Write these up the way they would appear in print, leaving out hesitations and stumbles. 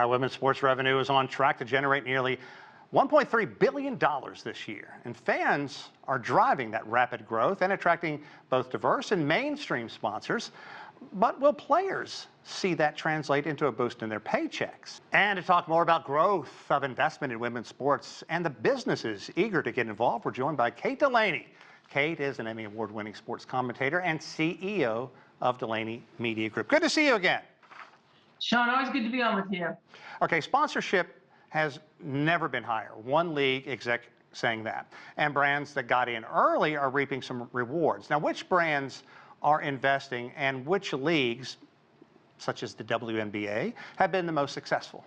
Women's sports revenue is on track to generate nearly $1.3 billion this year. And fans are driving that rapid growth and attracting both diverse and mainstream sponsors. But will players see that translate into a boost in their paychecks? And to talk more about growth of investment in women's sports and the businesses eager to get involved, we're joined by Kate Delaney. Kate is an Emmy Award-winning sports commentator and CEO of Delaney Media Group. Good to see you again. Sean, always good to be on with you. Okay, sponsorship has never been higher. One league exec saying that. And brands that got in early are reaping some rewards. Now, which brands are investing and which leagues, such as the WNBA, have been the most successful?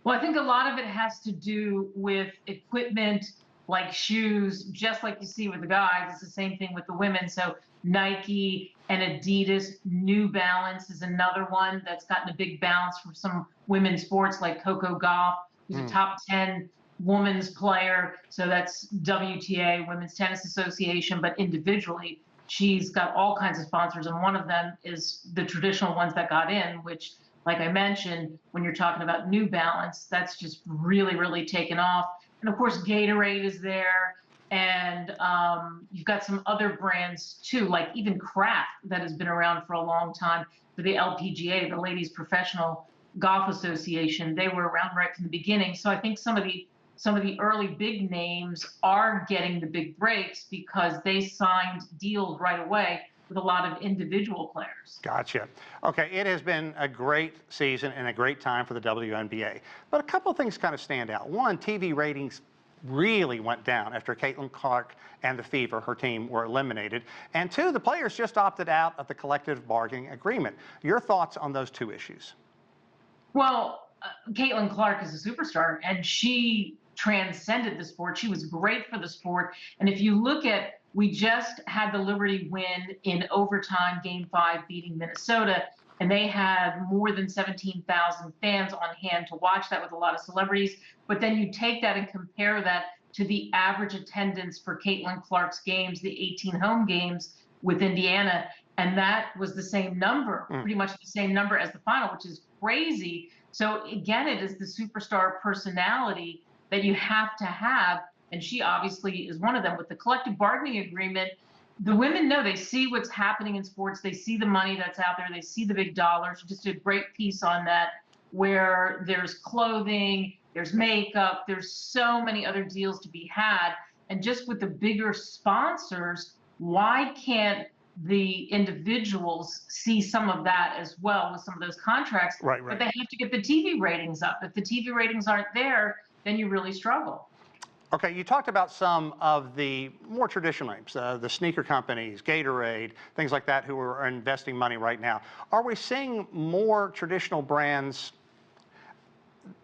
Well, I think a lot of it has to do with equipment like shoes, just like you see with the guys. It's the same thing with the women. So Nike and Adidas, New Balance is another one that's gotten a big bounce from some women's sports like Coco Gauff, who's a top 10 women's player. So that's WTA, Women's Tennis Association, but individually, she's got all kinds of sponsors. And one of them is the traditional ones that got in, which, like I mentioned, when you're talking about New Balance, that's just really, really taken off. And of course, Gatorade is there. And you've got some other brands too, like even Kraft, that has been around for a long time, for the LPGA, the Ladies Professional Golf Association. They were around right from the beginning. So I think some of the early big names are getting the big breaks because they signed deals right away with a lot of individual players. Gotcha. Okay, it has been a great season and a great time for the WNBA. But a couple of things kind of stand out. One, TV ratings really went down after Caitlin Clark and the Fever, her team, were eliminated. And two, the players just opted out of the collective bargaining agreement. Your thoughts on those two issues? Well, Caitlin Clark is a superstar, and she transcended the sport. She was great for the sport. And if you look at, we just had the Liberty win in overtime, Game 5, beating Minnesota, and they had more than 17,000 fans on hand to watch that with a lot of celebrities. But then you take that and compare that to the average attendance for Caitlin Clark's games, the 18 home games with Indiana, and that was the same number, pretty much the same number as the final, which is crazy. So again, it is the superstar personality that you have to have, and she obviously is one of them. With the collective bargaining agreement, the women know, they see what's happening in sports, they see the money that's out there, they see the big dollars. Just a great piece on that, where there's clothing, there's makeup, there's so many other deals to be had. And just with the bigger sponsors, why can't the individuals see some of that as well with some of those contracts? Right. But they have to get the TV ratings up. If the TV ratings aren't there, then you really struggle. Okay, you talked about some of the more traditional names, the sneaker companies, Gatorade, things like that, who are investing money right now. Are we seeing more traditional brands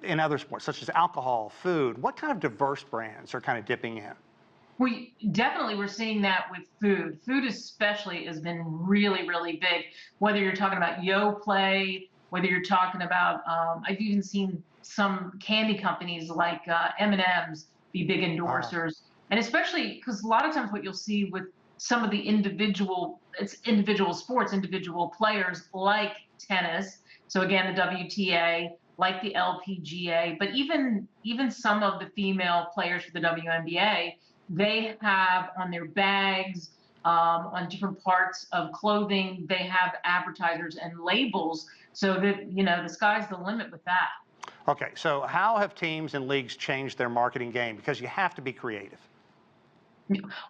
in other sports, such as alcohol, food? What kind of diverse brands are kind of dipping in? We're seeing that with food. Food especially has been really, really big. Whether you're talking about Yoplait, whether you're talking about, I've even seen some candy companies like M&M's be big endorsers. And especially because a lot of times what you'll see with some of the individual sports, individual players like tennis, so again, the WTA, like the LPGA, but even some of the female players for the WNBA, they have on their bags, on different parts of clothing, they have advertisers and labels, so that, you know, the sky's the limit with that. Okay, so how have teams and leagues changed their marketing game? Because you have to be creative.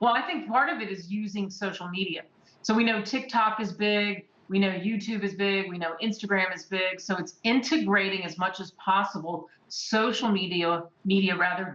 Well, I think part of it is using social media. So we know TikTok is big, we know YouTube is big, we know Instagram is big. So it's integrating as much as possible social media,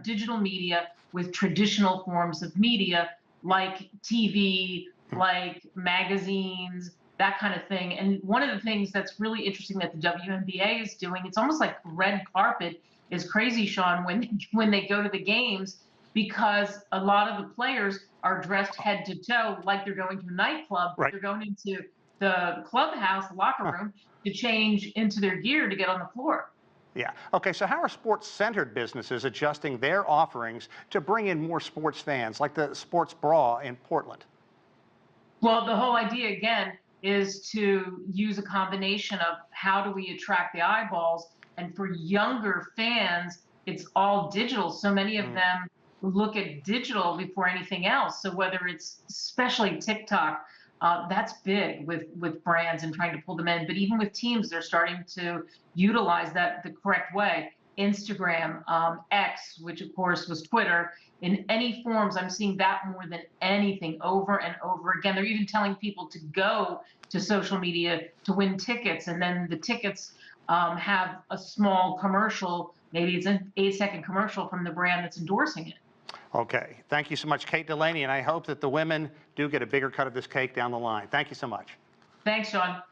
digital media, with traditional forms of media like TV, like magazines, that kind of thing. And one of the things that's really interesting that the WNBA is doing, it's almost like red carpet is crazy, Sean, when they go to the games, because a lot of the players are dressed head to toe like they're going to a nightclub. Right. They're going into the clubhouse, the locker room, to change into their gear to get on the floor. Yeah. Okay, so how are sports-centered businesses adjusting their offerings to bring in more sports fans, like the sports bra in Portland? Well, the whole idea, again, is to use a combination of how do we attract the eyeballs And for younger fans, it's all digital. So many of them look at digital before anything else. So whether it's especially TikTok, that's big with brands and trying to pull them in. But even with teams, they're starting to utilize that the correct way. Instagram, X, which of course was Twitter, in any forms, I'm seeing that more than anything over and over again. They're even telling people to go to social media to win tickets, and then the tickets have a small commercial, maybe it's an 8-second commercial from the brand that's endorsing it. Okay, thank you so much, Kate Delaney, and I hope that the women do get a bigger cut of this cake down the line. Thank you so much. Thanks, Sean.